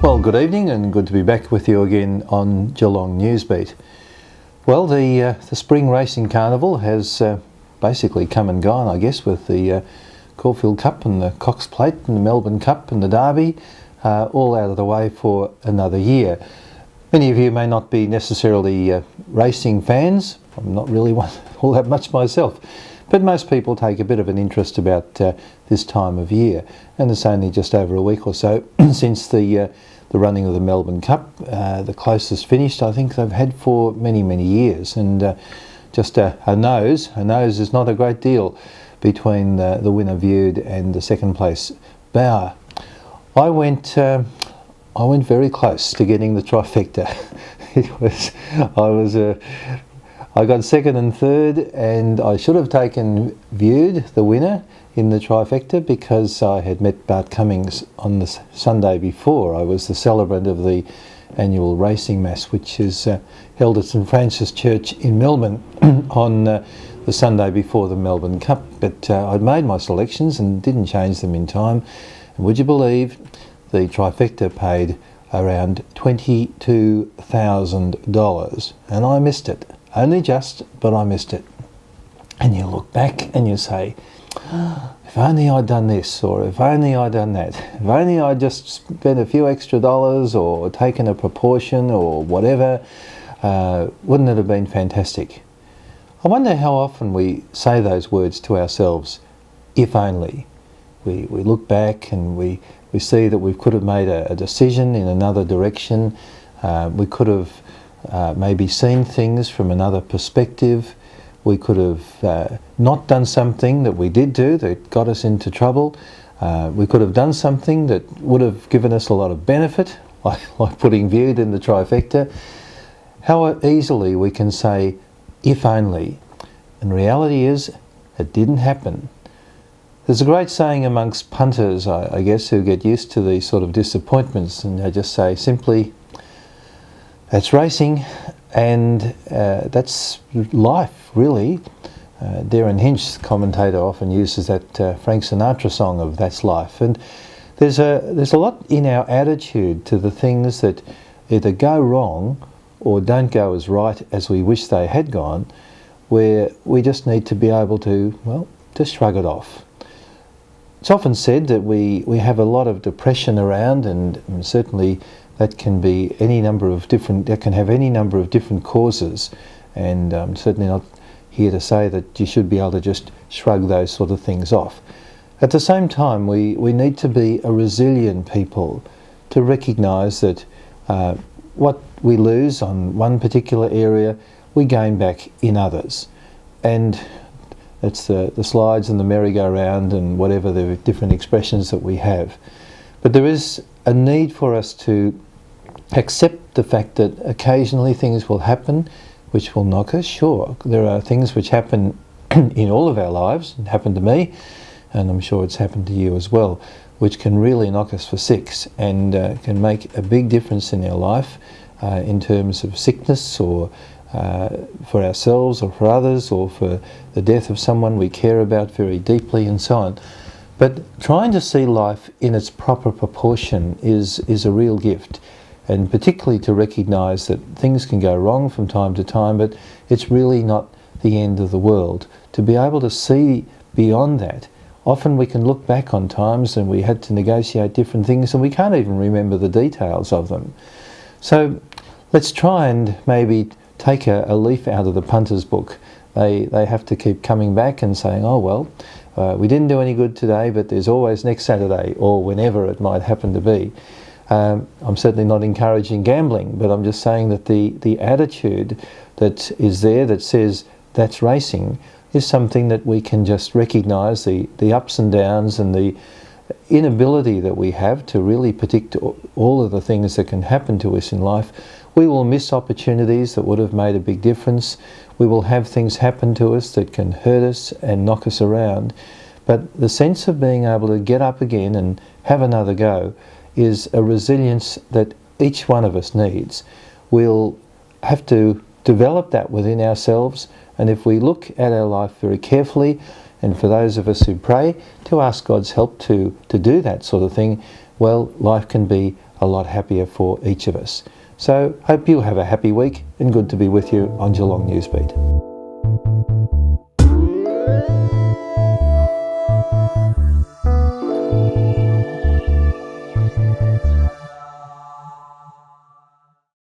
Well, good evening and good to be back with you again on Geelong Newsbeat. Well, the Spring Racing Carnival has basically come and gone, I guess, with the Caulfield Cup and the Cox Plate and the Melbourne Cup and the Derby all out of the way for another year. Many of you may not be necessarily racing fans. I'm not really one all that much myself. But most people take a bit of an interest about this time of year, and it's only just over a week or so since the running of the Melbourne Cup, the closest finish I think they've had for many, many years, and just a nose is not a great deal between the winner viewed and the second place bower. I went very close to getting the trifecta. I got second and third, and I should have taken viewed the winner in the trifecta because I had met Bart Cummings on the Sunday before. I was the celebrant of the annual racing mass, which is held at St. Francis Church in Melbourne on the Sunday before the Melbourne Cup. But I'd made my selections and didn't change them in time. And would you believe the trifecta paid around $22,000, and I missed it. Only just, but I missed it. And you look back and you say, if only I'd done this, or if only I'd done that, if only I'd just spent a few extra dollars or taken a proportion or whatever, wouldn't it have been fantastic? I wonder how often we say those words to ourselves, if only. We look back and we see that we could have made a decision in another direction. We could have maybe seen things from another perspective. We could have not done something that we did do that got us into trouble. We could have done something that would have given us a lot of benefit, like putting viewed in the trifecta. How easily we can say, if only. And reality is, it didn't happen. There's a great saying amongst punters, I guess, who get used to these sort of disappointments, and they just say simply, that's racing, and that's life, really. Darren Hinch, the commentator, often uses that Frank Sinatra song of "That's Life." And there's a lot in our attitude to the things that either go wrong or don't go as right as we wish they had gone, where we just need to be able to, well, just shrug it off. It's often said that we have a lot of depression around, and certainly that can be any number of different. That can have any number of different causes, and I'm certainly not here to say that you should be able to just shrug those sort of things off. At the same time, we need to be a resilient people, to recognise that what we lose on one particular area, we gain back in others, and that's the slides and the merry-go-round and whatever the different expressions that we have. But there is a need for us to accept the fact that occasionally things will happen which will knock us. Sure, there are things which happen in all of our lives, and happened to me, and I'm sure it's happened to you as well, which can really knock us for six and can make a big difference in our life in terms of sickness, or for ourselves or for others, or for the death of someone we care about very deeply, and so on. But trying to see life in its proper proportion is a real gift, and particularly to recognise that things can go wrong from time to time, but it's really not the end of the world. To be able to see beyond that. Often we can look back on times and we had to negotiate different things and we can't even remember the details of them. So let's try and maybe take a leaf out of the punter's book. They have to keep coming back and saying, oh well, we didn't do any good today, but there's always next Saturday, or whenever it might happen to be. I'm certainly not encouraging gambling, but I'm just saying that the attitude that is there that says that's racing is something that we can just recognise, the ups and downs and the inability that we have to really predict all of the things that can happen to us in life. We will miss opportunities that would have made a big difference. We will have things happen to us that can hurt us and knock us around. But the sense of being able to get up again and have another go is a resilience that each one of us needs. We'll have to develop that within ourselves, and if we look at our life very carefully, and for those of us who pray, to ask God's help to do that sort of thing, well, life can be a lot happier for each of us. So hope you have a happy week, and good to be with you on Geelong Newsbeat.